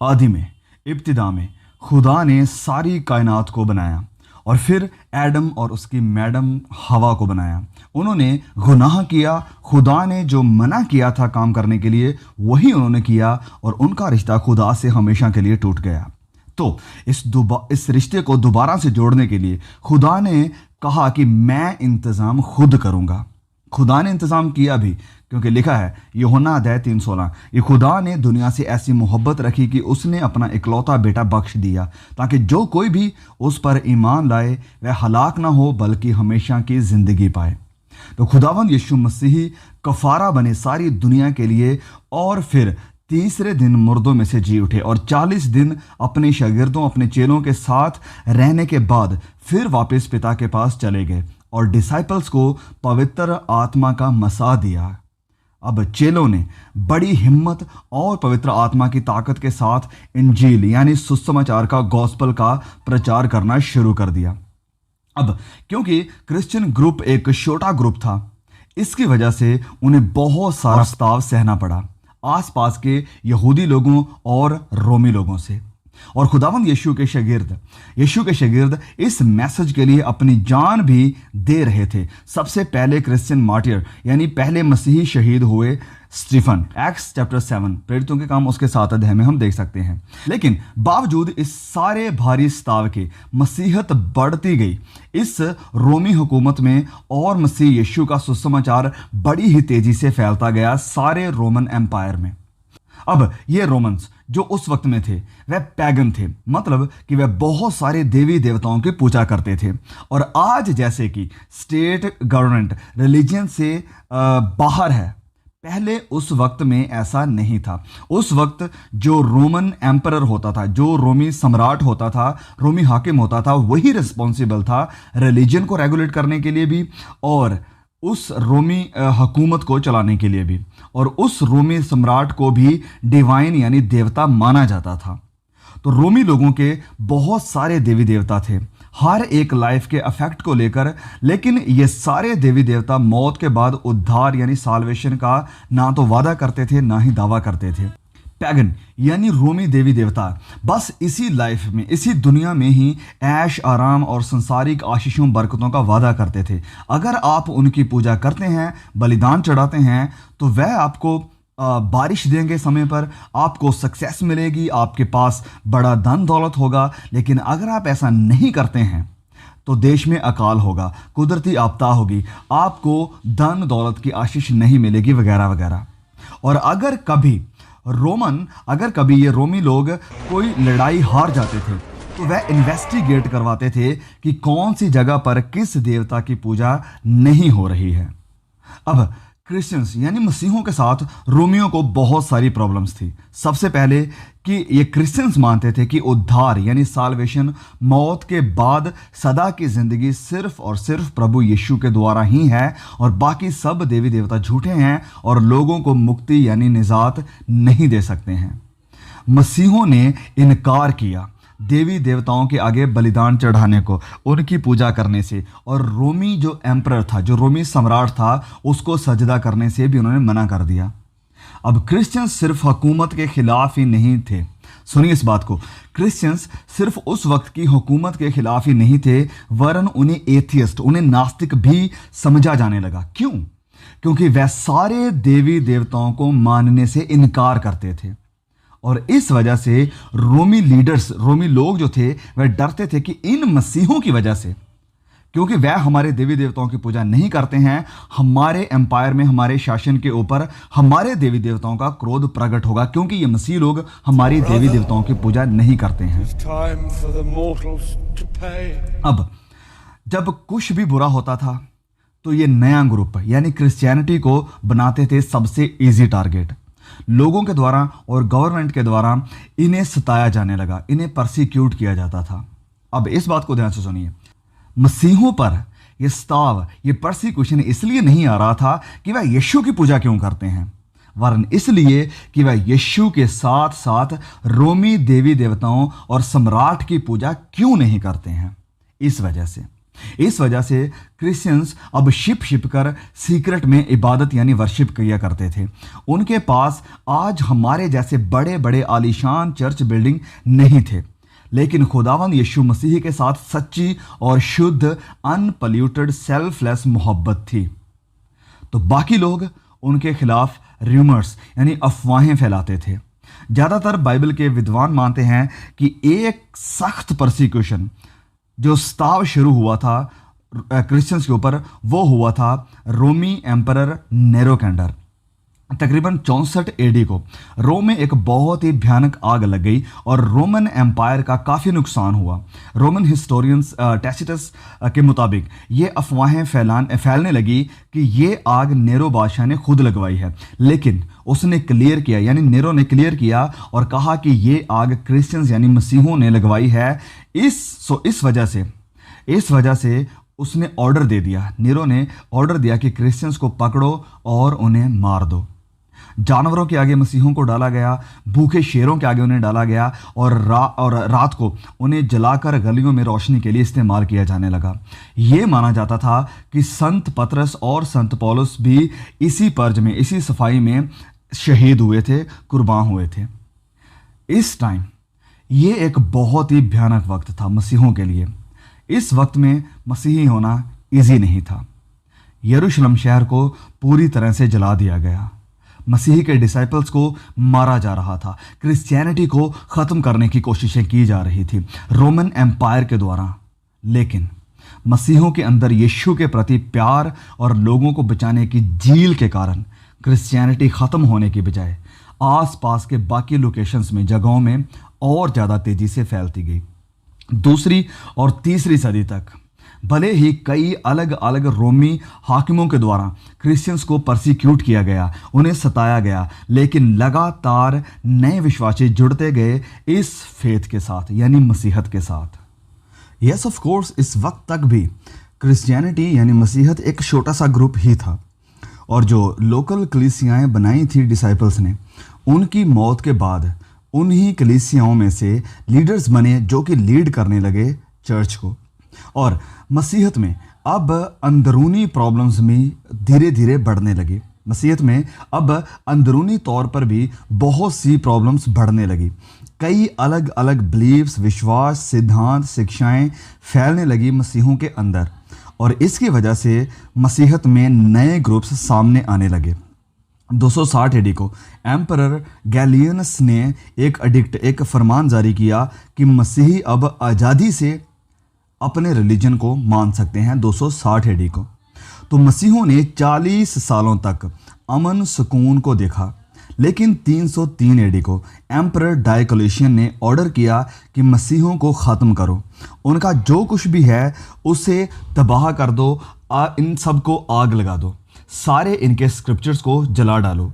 आदि में, इब्तिदा में खुदा ने सारी कायनात को बनाया और फिर एडम और उसकी मैडम हवा को बनाया। उन्होंने गुनाह किया, खुदा ने जो मना किया था काम करने के लिए वही उन्होंने किया और उनका रिश्ता खुदा से हमेशा के लिए टूट गया। तो इस रिश्ते को दोबारा से जोड़ने के लिए खुदा ने कहा कि मैं इंतज़ाम खुद करूँगा। खुदा ने इंतज़ाम किया भी, क्योंकि लिखा है यूहन्ना अध्याय 3:16, ये खुदा ने दुनिया से ऐसी मोहब्बत रखी कि उसने अपना इकलौता बेटा बख्श दिया ताकि जो कोई भी उस पर ईमान लाए वह हलाक ना हो बल्कि हमेशा की ज़िंदगी पाए। तो खुदावंद यीशु मसीह कफ़ारा बने सारी दुनिया के लिए और फिर तीसरे दिन मुर्दों में से जी उठे और 40 दिन अपने शागिर्दों, अपने चेलों के साथ रहने के बाद फिर वापस पिता के पास चले गए और डिसाइपल्स को पवित्र आत्मा का मसा दिया। अब चेलों ने बड़ी हिम्मत और पवित्र आत्मा की ताकत के साथ इंजील यानी सुसमाचार का, गॉस्पल का प्रचार करना शुरू कर दिया। अब क्योंकि क्रिश्चियन ग्रुप एक छोटा ग्रुप था, इसकी वजह से उन्हें बहुत सारा प्रस्ताव सहना पड़ा आसपास के यहूदी लोगों और रोमी लोगों से। और खुदावंद यीशु के शागिर्द इस मैसेज के लिए अपनी जान भी दे रहे थे। सबसे पहले क्रिश्चियन मार्टियर यानी पहले मसीही शहीद हुए स्टीफन, एक्ट्स चैप्टर 7 प्रेरितों के काम उसके 7 अध्याय में हम देख सकते हैं। लेकिन बावजूद इस सारे भारी स्ताव के मसीहत बढ़ती गई इस रोमी हुकूमत में और मसीह यीशु का सुसमाचार बड़ी ही तेजी से फैलता गया सारे रोमन एम्पायर में। अब ये रोमन्स जो उस वक्त में थे वह पैगन थे, मतलब कि वह बहुत सारे देवी देवताओं की पूजा करते थे। और आज जैसे कि स्टेट गवर्नमेंट रिलीजन से बाहर है, पहले उस वक्त में ऐसा नहीं था। उस वक्त जो रोमन एम्परर होता था, जो रोमी सम्राट होता था, रोमी हाकिम होता था, वही रिस्पॉन्सिबल था रिलीजन को रेगुलेट करने के लिए भी और उस रोमी हुकूमत को चलाने के लिए भी। और उस रोमी सम्राट को भी डिवाइन यानी देवता माना जाता था। तो रोमी लोगों के बहुत सारे देवी देवता थे, हर एक लाइफ के अफेक्ट को लेकर। लेकिन ये सारे देवी देवता मौत के बाद उद्धार यानी साल्वेशन का ना तो वादा करते थे ना ही दावा करते थे। पैगन यानी रोमी देवी देवता बस इसी लाइफ में, इसी दुनिया में ही ऐश आराम और संसारिक आशीषों बरकतों का वादा करते थे। अगर आप उनकी पूजा करते हैं, बलिदान चढ़ाते हैं, तो वह आपको बारिश देंगे समय पर, आपको सक्सेस मिलेगी, आपके पास बड़ा धन दौलत होगा। लेकिन अगर आप ऐसा नहीं करते हैं तो देश में अकाल होगा, कुदरती आपदा होगी, आपको धन दौलत की आशीष नहीं मिलेगी वगैरह वगैरह। और अगर कभी ये रोमी लोग कोई लड़ाई हार जाते थे तो वह इन्वेस्टिगेट करवाते थे कि कौन सी जगह पर किस देवता की पूजा नहीं हो रही है। अब क्रिश्चियंस यानी मसीहों के साथ रोमियों को बहुत सारी प्रॉब्लम्स थी। सबसे पहले कि ये क्रिश्चियंस मानते थे कि उद्धार यानी साल्वेशन, मौत के बाद सदा की ज़िंदगी सिर्फ और सिर्फ प्रभु यीशु के द्वारा ही है और बाकी सब देवी देवता झूठे हैं और लोगों को मुक्ति यानी निजात नहीं दे सकते हैं। मसीहों ने इनकार किया देवी देवताओं के आगे बलिदान चढ़ाने को, उनकी पूजा करने से, और रोमी जो एम्परर था, जो रोमी सम्राट था, उसको सजदा करने से भी उन्होंने मना कर दिया। अब क्रिश्चियंस सिर्फ हुकूमत के खिलाफ ही नहीं थे, सुनिए इस बात को, क्रिश्चियंस सिर्फ उस वक्त की हुकूमत के खिलाफ ही नहीं थे, वरन उन्हें एथियस्ट, उन्हें नास्तिक भी समझा जाने लगा। क्यों? क्योंकि वह सारे देवी देवताओं को मानने से इनकार करते थे। और इस वजह से रोमी लीडर्स, रोमी लोग जो थे वह डरते थे कि इन मसीहों की वजह से, क्योंकि वह हमारे देवी देवताओं की पूजा नहीं करते हैं, हमारे एम्पायर में, हमारे शासन के ऊपर हमारे देवी देवताओं का क्रोध प्रकट होगा, क्योंकि ये मसीह लोग हमारी देवी देवताओं की पूजा नहीं करते हैं। अब जब कुछ भी बुरा होता था तो ये नया ग्रुप यानी क्रिश्चियनिटी को बनाते थे सबसे इजी टारगेट। लोगों के द्वारा और गवर्नमेंट के द्वारा इन्हें सताया जाने लगा, इन्हें परसिक्यूट किया जाता था। अब इस बात को ध्यान से सुनिए, मसीहों पर यह स्ताव, ये परसिक्यूशन इसलिए नहीं आ रहा था कि वह यीशु की पूजा क्यों करते हैं, वरन इसलिए कि वह यीशु के साथ साथ रोमी देवी देवताओं और सम्राट की पूजा क्यों नहीं करते हैं। इस वजह से इस वजह से क्रिश्चियंस अब छिप छिप कर सीक्रेट में इबादत यानी वर्शिप किया करते थे। उनके पास आज हमारे जैसे बड़े बड़े आलीशान चर्च बिल्डिंग नहीं थे, लेकिन खुदावंद यीशु मसीह के साथ सच्ची और शुद्ध अनपल्यूटेड सेल्फलेस मोहब्बत थी। तो बाकी लोग उनके खिलाफ र्यूमर्स यानी अफवाहें फैलाते थे। ज़्यादातर बाइबल के विद्वान मानते हैं कि एक सख्त परसिक्यूशन जो स्ताव शुरू हुआ था क्रिश्चियंस के ऊपर, वो हुआ था रोमी एम्परर नेरो कैंडर। तकरीबन 64 एडी को रोम में एक बहुत ही भयानक आग लग गई और रोमन एम्पायर का काफ़ी नुकसान हुआ। रोमन हिस्टोरियंस टैसिटस के मुताबिक ये अफवाहें फैलने लगी कि ये आग नेरो बादशाह ने खुद लगवाई है, लेकिन उसने क्लियर किया, यानी नेरो ने क्लियर किया और कहा कि ये आग क्रिश्चियंस यानी मसीहों ने लगवाई है। इस वजह से उसने ऑर्डर दे दिया, नेरो ने ऑर्डर दिया कि क्रिश्चियंस को पकड़ो और उन्हें मार दो। जानवरों के आगे मसीहों को डाला गया, भूखे शेरों के आगे उन्हें डाला गया और रात को उन्हें जलाकर गलियों में रोशनी के लिए इस्तेमाल किया जाने लगा। ये माना जाता था कि संत पतरस और संत पौलुस भी इसी पर्ज में, इसी सफाई में शहीद हुए थे, कुर्बान हुए थे। इस टाइम ये एक बहुत ही भयानक वक्त था मसीहों के लिए। इस वक्त में मसीही होना इजी नहीं था। यरूशलेम शहर को पूरी तरह से जला दिया गया। मसीह के डिसाइपल्स को मारा जा रहा था। क्रिश्चियनिटी को ख़त्म करने की कोशिशें की जा रही थी रोमन एम्पायर के द्वारा। लेकिन मसीहों के अंदर यीशु के प्रति प्यार और लोगों को बचाने की जील के कारण क्रिश्चियनिटी ख़त्म होने की बजाय आसपास के बाकी लोकेशंस में, जगहों में और ज़्यादा तेज़ी से फैलती गई। दूसरी और तीसरी सदी तक भले ही कई अलग अलग रोमी हाकिमों के द्वारा क्रिश्चियंस को परसिक्यूट किया गया, उन्हें सताया गया, लेकिन लगातार नए विश्वासी जुड़ते गए इस फेथ के साथ यानी मसीहत के साथ। यस ऑफ कोर्स इस वक्त तक भी क्रिश्चियनिटी यानी मसीहत एक छोटा सा ग्रुप ही था, और जो लोकल कलीसियाएँ बनाई थी डिसाइपल्स ने, उनकी मौत के बाद उन्हीं कलीसियाओं में से लीडर्स बने जो कि लीड करने लगे चर्च को। और मसीहत में अब अंदरूनी प्रॉब्लम्स भी धीरे धीरे बढ़ने लगी। मसीहत में अब अंदरूनी तौर पर भी बहुत सी प्रॉब्लम्स बढ़ने लगी। कई अलग अलग बिलीव्स, विश्वास, सिद्धांत, शिक्षाएं फैलने लगी मसीहों के अंदर, और इसकी वजह से मसीहत में नए ग्रुप्स सामने आने लगे। 260 एडी को एम्परर गैलियनस ने एक फरमान जारी किया कि मसीही अब आज़ादी से अपने रिलीजन को मान सकते हैं। 260 एडी को तो मसीहों ने 40 सालों तक अमन सुकून को देखा, लेकिन 303 एडी को एम्परर डायोक्लेशियन ने ऑर्डर किया कि मसीहों को ख़त्म करो, उनका जो कुछ भी है उसे तबाह कर दो, इन सब को आग लगा दो, सारे इनके स्क्रिप्चर्स को जला डालो।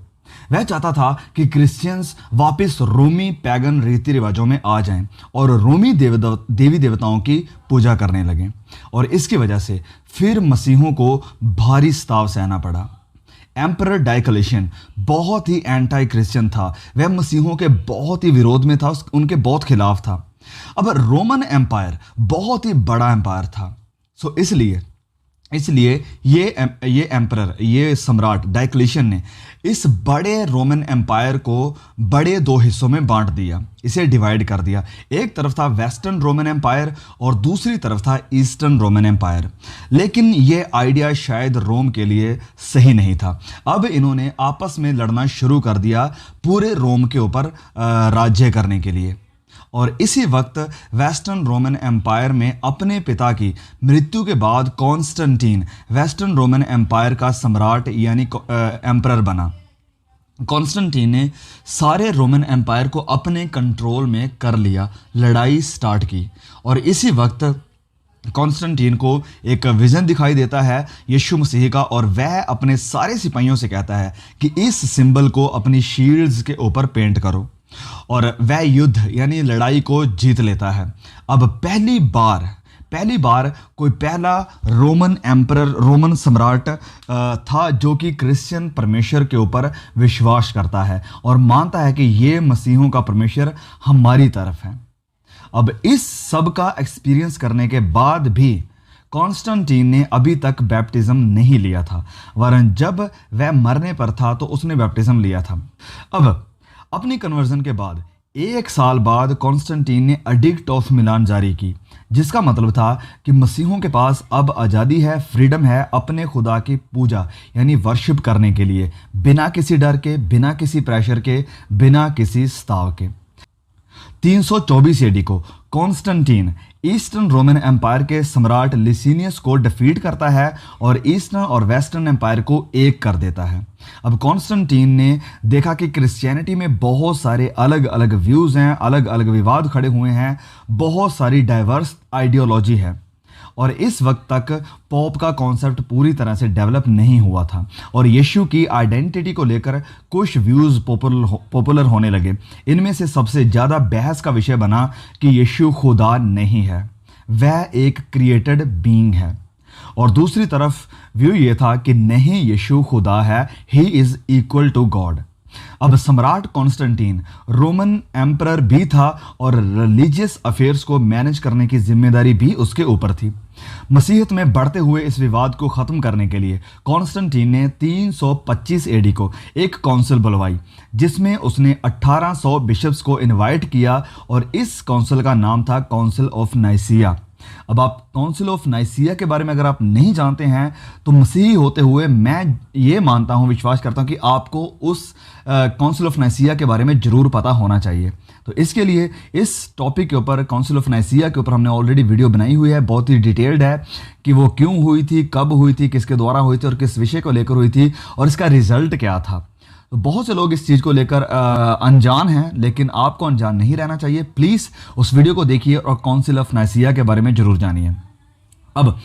वह चाहता था कि क्रिश्चियंस वापस रोमी पैगन रीति रिवाजों में आ जाएं और रोमी देवी देवताओं की पूजा करने लगें, और इसकी वजह से फिर मसीहों को भारी स्ताव सहना पड़ा। एम्परर डायोक्लेशियन बहुत ही एंटी क्रिश्चियन था, वह मसीहों के बहुत ही विरोध में था, उनके बहुत खिलाफ था। अब रोमन एम्पायर बहुत ही बड़ा एम्पायर था, सो इसलिए ये एम्परर, ये सम्राट डायोक्लेशियन ने इस बड़े रोमन एम्पायर को बड़े दो हिस्सों में बांट दिया, इसे डिवाइड कर दिया। एक तरफ था वेस्टर्न रोमन एम्पायर और दूसरी तरफ था ईस्टर्न रोमन एम्पायर। लेकिन ये आइडिया शायद रोम के लिए सही नहीं था। अब इन्होंने आपस में लड़ना शुरू कर दिया पूरे रोम के ऊपर राज्य करने के लिए। और इसी वक्त वेस्टर्न रोमन एम्पायर में अपने पिता की मृत्यु के बाद कॉन्स्टेंटीन वेस्टर्न रोमन एम्पायर का सम्राट यानी एम्परर बना। कॉन्स्टेंटीन ने सारे रोमन एम्पायर को अपने कंट्रोल में कर लिया, लड़ाई स्टार्ट की। और इसी वक्त कॉन्स्टेंटीन को एक विजन दिखाई देता है यीशु मसीह का, और वह अपने सारे सिपाहियों से कहता है कि इस सिंबल को अपनी शील्ड्स के ऊपर पेंट करो, और वह युद्ध यानी लड़ाई को जीत लेता है। अब पहली बार कोई पहला रोमन एम्परर, रोमन सम्राट था जो कि क्रिश्चियन परमेश्वर के ऊपर विश्वास करता है और मानता है कि ये मसीहों का परमेश्वर हमारी तरफ है। अब इस सब का एक्सपीरियंस करने के बाद भी कॉन्स्टेंटीन ने अभी तक बैप्टिज्म नहीं लिया था, वरन जब वह मरने पर था तो उसने बैप्टिज्म लिया था। अब अपनी कन्वर्जन के बाद 1 साल बाद कॉन्स्टेंटीन ने एडिक्ट ऑफ मिलान जारी की, जिसका मतलब था कि मसीहों के पास अब आज़ादी है, फ्रीडम है अपने खुदा की पूजा यानी वर्शिप करने के लिए, बिना किसी डर के, बिना किसी प्रेशर के, बिना किसी स्ताव के। 324 एडी को कॉन्स्टेंटीन ईस्टर्न रोमन एम्पायर के सम्राट लिसिनियस को डिफीट करता है और ईस्टर्न और वेस्टर्न एम्पायर को एक कर देता है। अब कॉन्स्टेंटीन ने देखा कि क्रिश्चियनिटी में बहुत सारे अलग अलग व्यूज़ हैं, अलग अलग विवाद खड़े हुए हैं, बहुत सारी डाइवर्स आइडियोलॉजी है, और इस वक्त तक पॉप का कॉन्सेप्ट पूरी तरह से डेवलप नहीं हुआ था और यीशु की आइडेंटिटी को लेकर कुछ व्यूज़ पॉपुलर होने लगे। इनमें से सबसे ज़्यादा बहस का विषय बना कि यीशु खुदा नहीं है, वह एक क्रिएटेड बीइंग है, और दूसरी तरफ व्यू ये था कि नहीं, यीशु खुदा है, he is equal to God. अब सम्राट कॉन्स्टेंटीन रोमन एम्परर भी था और रिलीजियस अफेयर्स को मैनेज करने की जिम्मेदारी भी उसके ऊपर थी। मसीहत में बढ़ते हुए इस विवाद को ख़त्म करने के लिए कॉन्स्टेंटीन ने 325 एडी को एक काउंसिल बुलवाई, जिसमें उसने 1800 बिशप्स को इनवाइट किया और इस काउंसिल का नाम था काउंसिल ऑफ नाइसिया। अब आप काउंसिल ऑफ नाइसिया के बारे में अगर आप नहीं जानते हैं तो मसीही होते हुए मैं ये मानता हूँ, विश्वास करता हूँ कि आपको उस काउंसिल ऑफ नाइसिया के बारे में ज़रूर पता होना चाहिए। तो इसके लिए इस टॉपिक के ऊपर, काउंसिल ऑफ नाइसिया के ऊपर हमने ऑलरेडी वीडियो बनाई हुई है, बहुत ही डिटेल्ड है कि वो क्यों हुई थी, कब हुई थी, किसके द्वारा हुई थी और किस विषय को लेकर हुई थी और इसका रिजल्ट क्या था। तो बहुत से लोग इस चीज़ को लेकर अनजान हैं, लेकिन आपको अनजान नहीं रहना चाहिए। प्लीज़ उस वीडियो को देखिए और काउंसिल ऑफ नाइसिया के बारे में ज़रूर जानिए। अब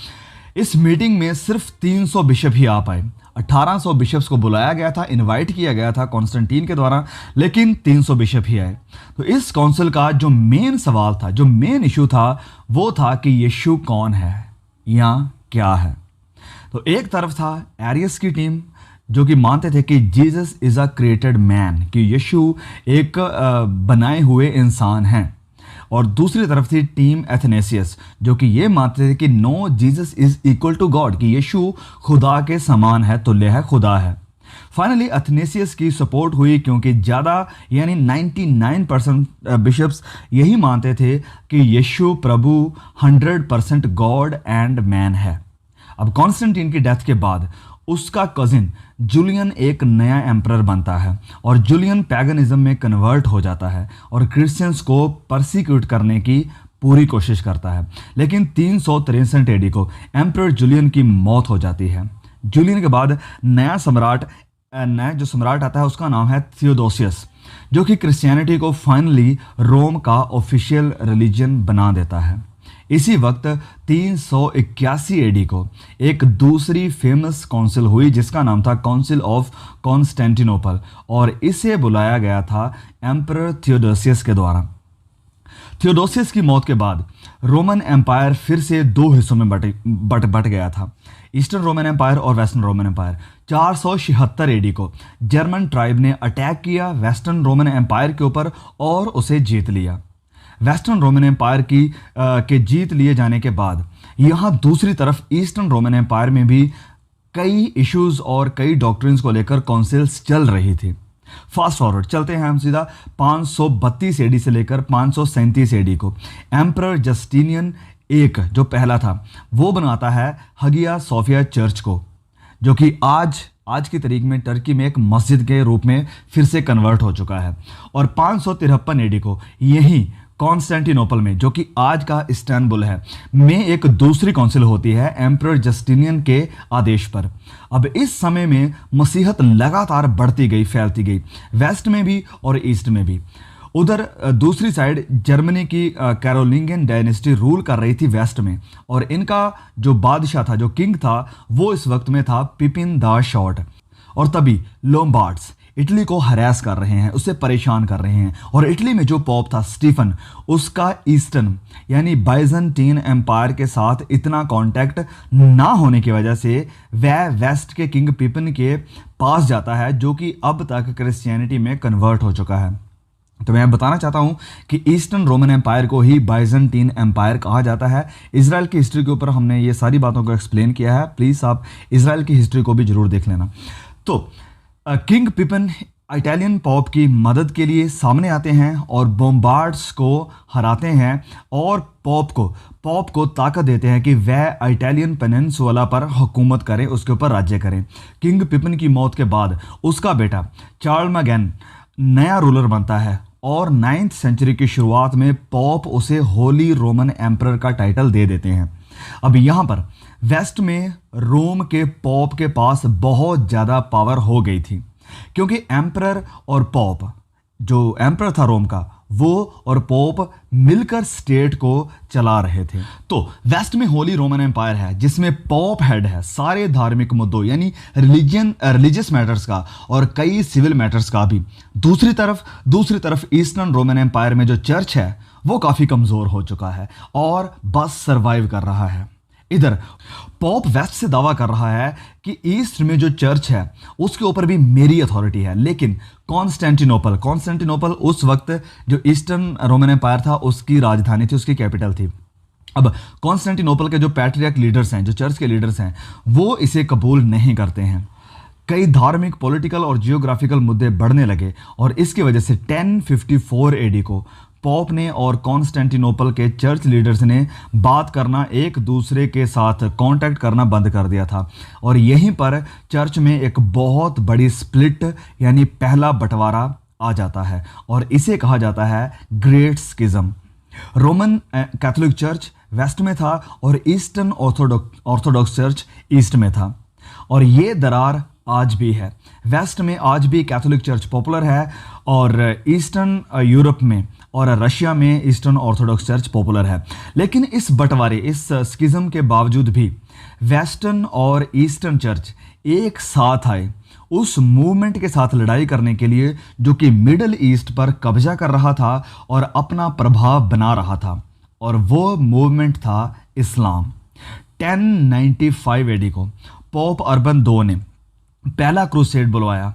इस मीटिंग में सिर्फ 300 बिशप ही आ पाए। 1800 बिशप्स को बुलाया गया था, इनवाइट किया गया था कॉन्स्टेंटीन के द्वारा, लेकिन 300 बिशप ही आए। तो इस काउंसिल का जो मेन सवाल था, जो मेन इशू था, वो था कि यीशु कौन है या क्या है। तो एक तरफ था एरियस की टीम जो कि मानते थे कि Jesus is a created man, कि यीशु एक बनाए हुए इंसान हैं, और दूसरी तरफ थी टीम एथनेसियस जो कि ये मानते थे कि no, Jesus is equal to God, कि यीशु खुदा के समान है, तुल्य है, खुदा है। फाइनली एथनेसियस की सपोर्ट हुई क्योंकि ज़्यादा यानी 99% बिशप्स यही मानते थे कि यीशु प्रभु 100% गॉड एंड मैन है। अब कॉन्स्टेंटीन की डेथ के बाद उसका कजिन जूलियन एक नया एम्परर बनता है और जूलियन पैगनिज्म में कन्वर्ट हो जाता है और क्रिश्चियंस को परसिक्यूट करने की पूरी कोशिश करता है। लेकिन 363 एडी को एम्परर जूलियन की मौत हो जाती है। जूलियन के बाद नया जो सम्राट आता है उसका नाम है थियोडोसियस, जो कि क्रिश्चियनिटी को फाइनली रोम का ऑफिशियल रिलीजन बना देता है। इसी वक्त 381 एडी को एक दूसरी फेमस काउंसिल हुई जिसका नाम था काउंसिल ऑफ कॉन्स्टेंटिनोपल, और इसे बुलाया गया था एम्परर थियोडोसियस के द्वारा। थियोडोसियस की मौत के बाद रोमन एम्पायर फिर से दो हिस्सों में बट गया था, ईस्टर्न रोमन एम्पायर और वेस्टर्न रोमन एम्पायर। 476 एडी को जर्मन ट्राइब ने अटैक किया वेस्टर्न रोमन एम्पायर के ऊपर और उसे जीत लिया। वेस्टर्न रोमन एम्पायर के जीत लिए जाने के बाद यहाँ दूसरी तरफ ईस्टर्न रोमन एम्पायर में भी कई इश्यूज और कई डॉक्ट्रिन्स को लेकर काउंसिल्स चल रही थी। फास्ट फॉरवर्ड चलते हैं हम सीधा 532 एडी से लेकर 537 एडी को एम्परर जस्टिनियन एक जो पहला था वो बनाता है हगिया सोफिया चर्च को, जो कि आज की तारीख में टर्की में एक मस्जिद के रूप में फिर से कन्वर्ट हो चुका है। और 553 एडी को यही कॉन्स्टेंटिनोपल में, जो कि आज का इस्तांबुल है, में एक दूसरी काउंसिल होती है एम्परर जस्टिनियन के आदेश पर। अब इस समय में मसीहत लगातार बढ़ती गई, फैलती गई, वेस्ट में भी और ईस्ट में भी। उधर दूसरी साइड जर्मनी की कैरोलिंगियन डायनेस्टी रूल कर रही थी वेस्ट में, और इनका जो बादशाह था, जो किंग था, वो इस वक्त में था पिपिन द शॉर्ट। और तभी लोम्बार्ड्स इटली को हरास कर रहे हैं, उसे परेशान कर रहे हैं, और इटली में जो पॉप था स्टीफन, उसका ईस्टर्न यानी बाइजेंटीन एम्पायर के साथ इतना कांटेक्ट ना होने की वजह से वह वेस्ट के किंग पिपिन के पास जाता है, जो कि अब तक क्रिश्चियनिटी में कन्वर्ट हो चुका है। तो मैं बताना चाहता हूं कि ईस्टर्न रोमन एम्पायर को ही बाइजेंटीन एम्पायर कहा जाता है। इजराइल की हिस्ट्री के ऊपर हमने ये सारी बातों को एक्सप्लेन किया है, प्लीज़ आप इजराइल की हिस्ट्री को भी जरूर देख लेना। तो किंग पिपन इटालियन पॉप की मदद के लिए सामने आते हैं और बोम्बार्ड्स को हराते हैं और पॉप को ताकत देते हैं कि वह इटालियन पेनिनसुला पर हुकूमत करें, उसके ऊपर राज्य करें। किंग पिपन की मौत के बाद उसका बेटा चार्लमैगन नया रूलर बनता है और 9th सेंचुरी की शुरुआत में पॉप उसे होली रोमन एम्परर का टाइटल दे देते हैं। अब यहाँ पर वेस्ट में रोम के पॉप के पास बहुत ज़्यादा पावर हो गई थी, क्योंकि एम्परर और पॉप, जो एम्परर था रोम का, वो और पॉप मिलकर स्टेट को चला रहे थे। तो वेस्ट में होली रोमन एम्पायर है जिसमें पॉप हेड है सारे धार्मिक मुद्दों यानी रिलीजियस मैटर्स का और कई सिविल मैटर्स का भी। दूसरी तरफ ईस्टर्न रोमन एम्पायर में जो चर्च है वो काफ़ी कमज़ोर हो चुका है और बस सर्वाइव कर रहा है। इधर पॉप वेस्ट से दावा कर रहा है कि ईस्ट में जो चर्च है उसके ऊपर भी मेरी अथॉरिटी है, लेकिन कॉन्स्टेंटिनोपल उस वक्त जो ईस्टर्न रोमन एम्पायर था उसकी राजधानी थी, उसकी कैपिटल थी। अब कॉन्स्टेंटिनोपल के जो पैट्रियर्क लीडर्स हैं, जो चर्च के लीडर्स हैं, वो इसे कबूल नहीं करते हैं। कई धार्मिक, पॉलिटिकल और जियोग्राफिकल मुद्दे बढ़ने लगे और इसकी वजह से 1054 एडी को पॉप ने और कॉन्स्टेंटिनोपल के चर्च लीडर्स ने बात करना, एक दूसरे के साथ कांटेक्ट करना बंद कर दिया था और यहीं पर चर्च में एक बहुत बड़ी स्प्लिट यानी पहला बंटवारा आ जाता है और इसे कहा जाता है great schism. Roman Catholic church west में था और ईस्टर्न ऑर्थोडॉक्स चर्च ईस्ट में था और ये दरार आज भी है। वेस्ट में आज भी कैथोलिक चर्च पॉपुलर है और ईस्टर्न यूरोप में और रशिया में ईस्टर्न ऑर्थोडॉक्स चर्च पॉपुलर है। लेकिन इस बंटवारे, इस स्किज्म के बावजूद भी वेस्टर्न और ईस्टर्न चर्च एक साथ आए उस मूवमेंट के साथ लड़ाई करने के लिए जो कि मिडल ईस्ट पर कब्जा कर रहा था और अपना प्रभाव बना रहा था, और वो मूवमेंट था इस्लाम। 1095 एडी को पोप अर्बन II ने पहला क्रूसेड बुलवाया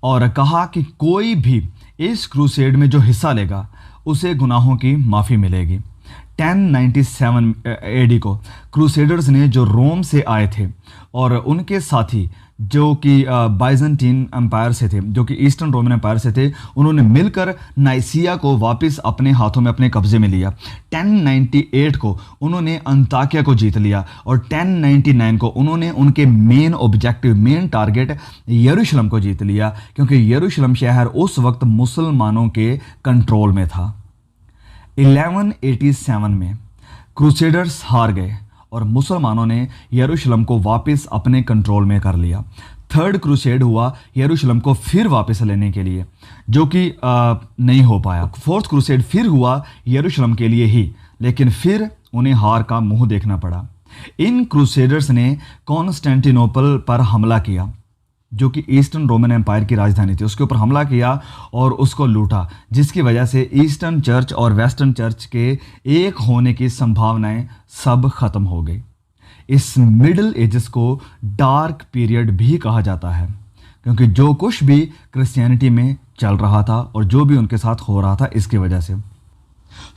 और कहा कि कोई भी इस क्रूसेड में जो हिस्सा लेगा उसे गुनाहों की माफ़ी मिलेगी। 1097 एडी को क्रूसेडर्स ने जो रोम से आए थे और उनके साथी जो कि बाइजेंटीन एम्पायर से थे, जो कि ईस्टर्न रोमन एम्पायर से थे, उन्होंने मिलकर नाइसिया को वापस अपने हाथों में, अपने कब्जे में लिया। 1098 को उन्होंने अंताकिया को जीत लिया और 1099 को उन्होंने उनके मेन टारगेट यरूशलेम को जीत लिया, क्योंकि यरूशलेम शहर उस वक्त मुसलमानों के कंट्रोल में था। 1187 में क्रूसेडर्स हार गए और मुसलमानों ने यरूशलेम को वापस अपने कंट्रोल में कर लिया। थर्ड क्रूसेड हुआ यरूशलेम को फिर वापस लेने के लिए, जो कि नहीं हो पाया। फोर्थ क्रूसेड फिर हुआ यरूशलेम के लिए ही, लेकिन फिर उन्हें हार का मुंह देखना पड़ा। इन क्रूसेडर्स ने कॉन्स्टेंटिनोपल पर हमला किया, जो कि ईस्टर्न रोमन एम्पायर की राजधानी थी, उसके ऊपर हमला किया और उसको लूटा, जिसकी वजह से ईस्टर्न चर्च और वेस्टर्न चर्च के एक होने की संभावनाएं सब खत्म हो गई। इस मिडिल एजेस को डार्क पीरियड भी कहा जाता है, क्योंकि जो कुछ भी क्रिश्चियनिटी में चल रहा था और जो भी उनके साथ हो रहा था, इसकी वजह से।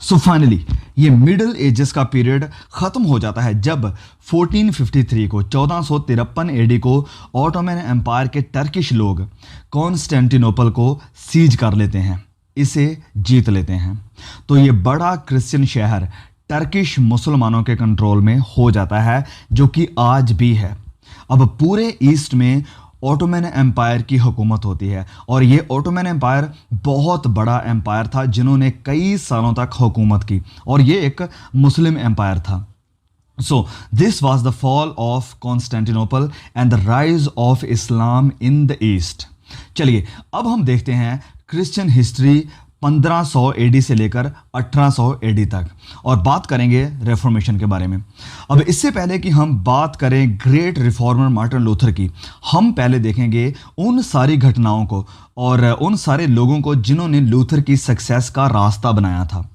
सो फाइनली ये मिडिल एजेस का पीरियड खत्म हो जाता है जब 1453 एडी को ऑटोमन एम्पायर के टर्किश लोग कॉन्स्टेंटिनोपल को सीज कर लेते हैं, इसे जीत लेते हैं। तो ये बड़ा क्रिश्चियन शहर टर्किश मुसलमानों के कंट्रोल में हो जाता है, जो कि आज भी है। अब पूरे ईस्ट में ऑटोमन एम्पायर की हुकूमत होती है और ये ऑटोमन एम्पायर बहुत बड़ा एम्पायर था जिन्होंने कई सालों तक हुकूमत की, और ये एक मुस्लिम एम्पायर था। So this was the fall of Constantinople and the rise of Islam in the east. चलिए अब हम देखते हैं क्रिश्चियन हिस्ट्री 1500 एडी से लेकर 1800 एडी तक, और बात करेंगे रेफॉर्मेशन के बारे में। अब इससे पहले कि हम बात करें ग्रेट रिफॉर्मर मार्टिन लूथर की, हम पहले देखेंगे उन सारी घटनाओं को और उन सारे लोगों को जिन्होंने लूथर की सक्सेस का रास्ता बनाया था।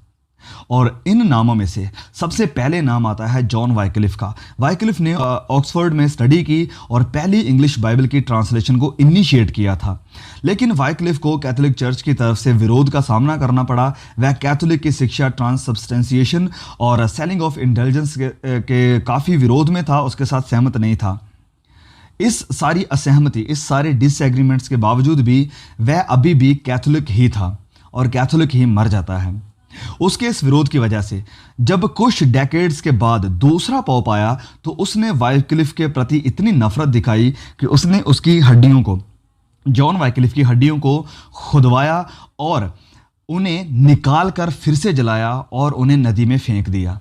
और इन नामों में से सबसे पहले नाम आता है जॉन वाइक्लिफ का। वाइक्लिफ ने ऑक्सफोर्ड में स्टडी की और पहली इंग्लिश बाइबल की ट्रांसलेशन को इनिशिएट किया था। लेकिन वाइक्लिफ को कैथोलिक चर्च की तरफ से विरोध का सामना करना पड़ा। वह कैथोलिक की शिक्षा ट्रांससब्सटेंशिएशन और सेलिंग ऑफ इंटेलिजेंस के काफ़ी विरोध में था, उसके साथ सहमत नहीं था। इस सारी असहमति, इस सारे डिसएग्रीमेंट्स के बावजूद भी वह अभी भी कैथोलिक ही था और कैथोलिक ही मर जाता है। उसके इस विरोध की वजह से जब कुछ डेकेड्स के बाद दूसरा पोप आया तो उसने वाइक्लिफ के प्रति इतनी नफरत दिखाई कि उसने उसकी हड्डियों को, जॉन वाइक्लिफ की हड्डियों को खुदवाया और उन्हें निकाल कर फिर से जलाया और उन्हें नदी में फेंक दिया।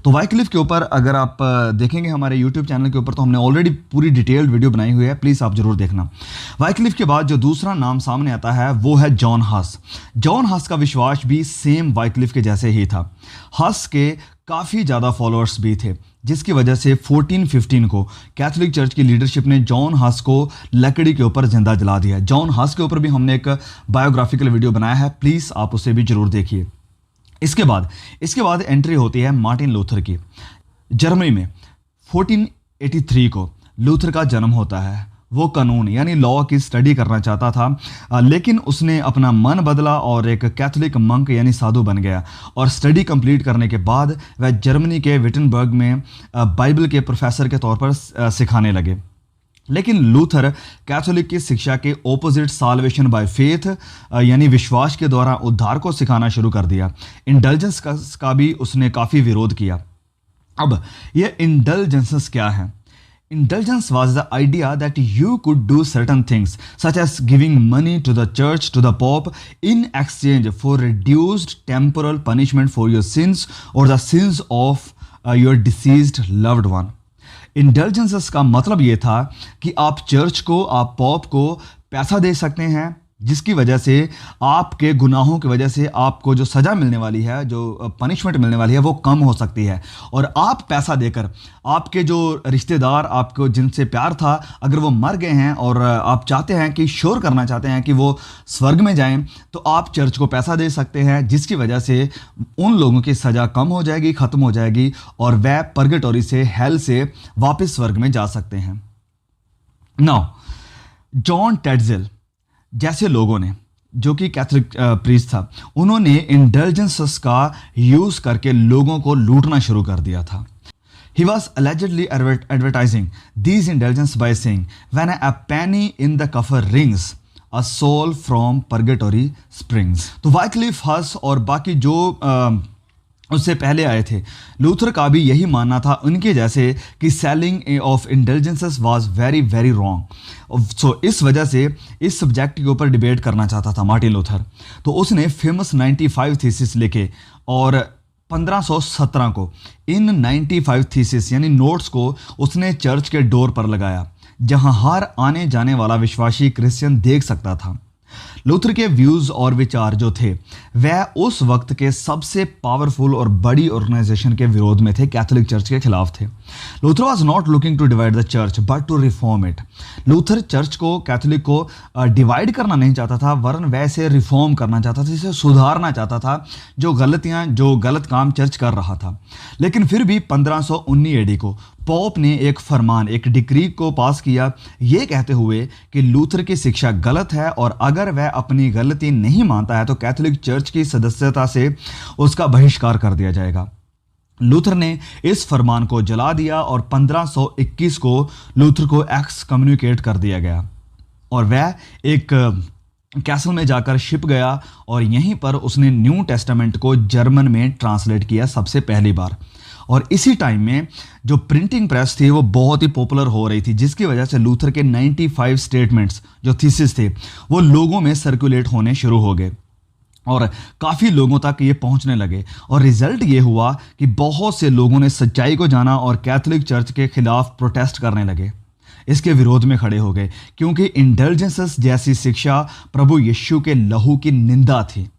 तो वाइक्लिफ के ऊपर अगर आप देखेंगे हमारे यूट्यूब चैनल के ऊपर तो हमने ऑलरेडी पूरी डिटेल्ड वीडियो बनाई हुई है, प्लीज़ आप जरूर देखना। वाइक्लिफ के बाद जो दूसरा नाम सामने आता है वो है जॉन हस। जॉन हस का विश्वास भी सेम वाइक्लिफ के जैसे ही था। हस के काफ़ी ज़्यादा फॉलोअर्स भी थे, जिसकी वजह से 1415 को कैथोलिक चर्च की लीडरशिप ने जॉन हस को लकड़ी के ऊपर जिंदा जला दिया। जॉन हस के ऊपर भी हमने एक बायोग्राफिकल वीडियो बनाया है, प्लीज़ आप उसे भी जरूर देखिए। इसके बाद एंट्री होती है मार्टिन लूथर की। जर्मनी में 1483 को लूथर का जन्म होता है। वो कानून यानी लॉ की स्टडी करना चाहता था, लेकिन उसने अपना मन बदला और एक कैथोलिक मंक यानी साधु बन गया और स्टडी कंप्लीट करने के बाद वह जर्मनी के विटनबर्ग में बाइबल के प्रोफेसर के तौर पर सिखाने लगे। लेकिन लूथर कैथोलिक की शिक्षा के ओपोजिट साल्वेशन बाय फेथ यानी विश्वास के द्वारा उद्धार को सिखाना शुरू कर दिया। इंडल्जेंस का भी उसने काफ़ी विरोध किया। अब ये इंडल्जेंसेस क्या है? Indulgence was the idea that you could do certain things, such as giving money to the church, to the pope, in exchange for reduced temporal punishment for your sins or the sins of your deceased loved one. Indulgences का मतलब ये था कि आप church को, आप pop को पैसा दे सकते हैं, जिसकी वजह से आपके गुनाहों की वजह से आपको जो सज़ा मिलने वाली है, जो पनिशमेंट मिलने वाली है, वो कम हो सकती है। और आप पैसा देकर आपके जो रिश्तेदार, आपको जिनसे प्यार था, अगर वो मर गए हैं और आप चाहते हैं कि श्योर करना चाहते हैं कि वो स्वर्ग में जाएं, तो आप चर्च को पैसा दे सकते हैं, जिसकी वजह से उन लोगों की सज़ा कम हो जाएगी, ख़त्म हो जाएगी और वह पर्गेटोरी से, हेल से वापस स्वर्ग में जा सकते हैं। नाउ जॉन टेडजेल जैसे लोगों ने, जो कि कैथोलिक प्रीस्ट था, उन्होंने इंडल्जेंसेस का यूज करके लोगों को लूटना शुरू कर दिया था। He was allegedly advertising these indulgences by saying, "When a penny in the coffer rings, a soul from purgatory springs." तो वाइक्लिफ, हस और बाकी जो उससे पहले आए थे, लूथर का भी यही मानना था उनके जैसे कि selling of indulgences was very very wrong. So इस वजह से इस सब्जेक्ट के ऊपर डिबेट करना चाहता था मार्टिन लूथर। तो उसने फेमस 95 थीसिस लिखे और 1517 को इन 95 थीसिस यानी नोट्स को उसने चर्च के डोर पर लगाया, जहां हर आने जाने वाला विश्वासी क्रिश्चियन देख सकता था। लूथर के व्यूज और विचार जो थे वह उस वक्त के सबसे पावरफुल और बड़ी ऑर्गेनाइजेशन के विरोध में थे, कैथोलिक चर्च के खिलाफ थे। Luther was not looking to divide the church but to reform it. Luther church को, कैथोलिक को डिवाइड करना नहीं चाहता था, वरन वैसे रिफॉर्म करना चाहता था, इसे सुधारना चाहता था, जो गलत काम चर्च कर रहा था। लेकिन फिर भी 1519 एडी को पोप ने एक फरमान, एक डिक्री को पास किया, ये कहते हुए कि लूथर की शिक्षा गलत है और अगर वह अपनी गलती नहीं मानता है तो कैथोलिक चर्च की सदस्यता से उसका बहिष्कार कर दिया जाएगा। लूथर ने इस फरमान को जला दिया और 1521 को लूथर को एक्स कम्युनिकेट कर दिया गया और वह एक कैसल में जाकर शिप गया और यहीं पर उसने न्यू टेस्टामेंट को जर्मन में ट्रांसलेट किया सबसे पहली बार। और इसी टाइम में जो प्रिंटिंग प्रेस थी वो बहुत ही पॉपुलर हो रही थी, जिसकी वजह से लूथर के 95 स्टेटमेंट्स जो थीसिस थे वो लोगों में सर्कुलेट होने शुरू हो गए और काफ़ी लोगों तक ये पहुंचने लगे। और रिजल्ट ये हुआ कि बहुत से लोगों ने सच्चाई को जाना और कैथोलिक चर्च के खिलाफ प्रोटेस्ट करने लगे, इसके विरोध में खड़े हो गए, क्योंकि इंडल्जेंसेस जैसी शिक्षा प्रभु यीशु के लहू की निंदा थी।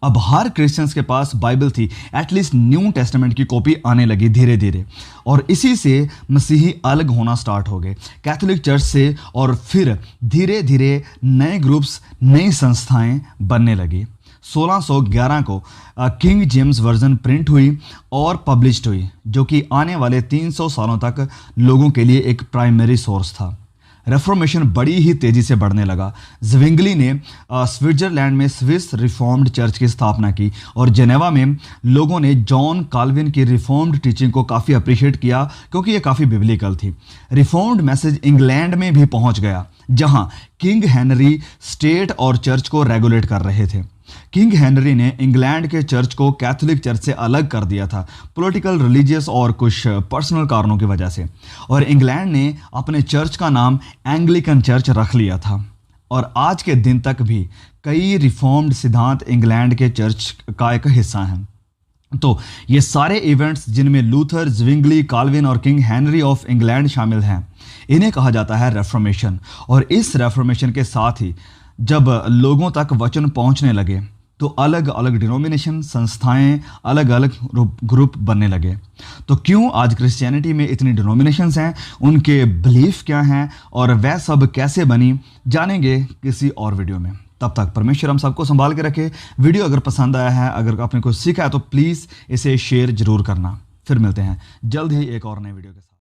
अब हर क्रिश्चियंस के पास बाइबल थी, एटलीस्ट न्यू टेस्टामेंट की कॉपी आने लगी धीरे धीरे, और इसी से मसीही अलग होना स्टार्ट हो गए कैथोलिक चर्च से। और फिर धीरे धीरे नए ग्रुप्स, नई संस्थाएं बनने लगी। 1611 को किंग जेम्स वर्जन प्रिंट हुई और पब्लिश्ड हुई, जो कि आने वाले 300 सालों तक लोगों के लिए एक प्राइमरी सोर्स था। रेफॉर्मेशन बड़ी ही तेज़ी से बढ़ने लगा। ज़्विंगली ने स्विट्ज़रलैंड में स्विस रिफॉर्म्ड चर्च की स्थापना की और जेनेवा में लोगों ने जॉन काल्विन की रिफॉर्म्ड टीचिंग को काफ़ी अप्रिशिएट किया, क्योंकि ये काफ़ी बिब्लिकल थी। रिफॉर्म्ड मैसेज इंग्लैंड में भी पहुंच गया, जहां किंग हेनरी स्टेट और चर्च को रेगुलेट कर रहे थे। किंग हेनरी ने इंग्लैंड के चर्च को कैथोलिक चर्च से अलग कर दिया था, पॉलिटिकल, रिलीजियस और कुछ पर्सनल कारणों की वजह से, और इंग्लैंड ने अपने चर्च का नाम एंग्लिकन चर्च रख लिया था। और आज के दिन तक भी कई रिफॉर्म्ड सिद्धांत इंग्लैंड के चर्च का एक हिस्सा हैं। तो ये सारे इवेंट्स जिनमें लूथर, ज़्विंगली, काल्विन और किंग हेनरी ऑफ इंग्लैंड शामिल हैं, इन्हें कहा जाता है रेफॉर्मेशन। और इस रेफॉर्मेशन के साथ ही जब लोगों तक वचन पहुंचने लगे तो अलग अलग डिनोमिनेशन, संस्थाएं, अलग अलग ग्रुप बनने लगे। तो क्यों आज क्रिश्चियनिटी में इतनी डिनोमिनेशंस हैं, उनके बिलीफ क्या हैं और वह सब कैसे बनी, जानेंगे किसी और वीडियो में। तब तक परमेश्वर हम सबको संभाल के रखे। वीडियो अगर पसंद आया है, अगर आपने कुछ सीखा है, तो प्लीज़ इसे शेयर जरूर करना। फिर मिलते हैं जल्द ही एक और नए वीडियो के साथ।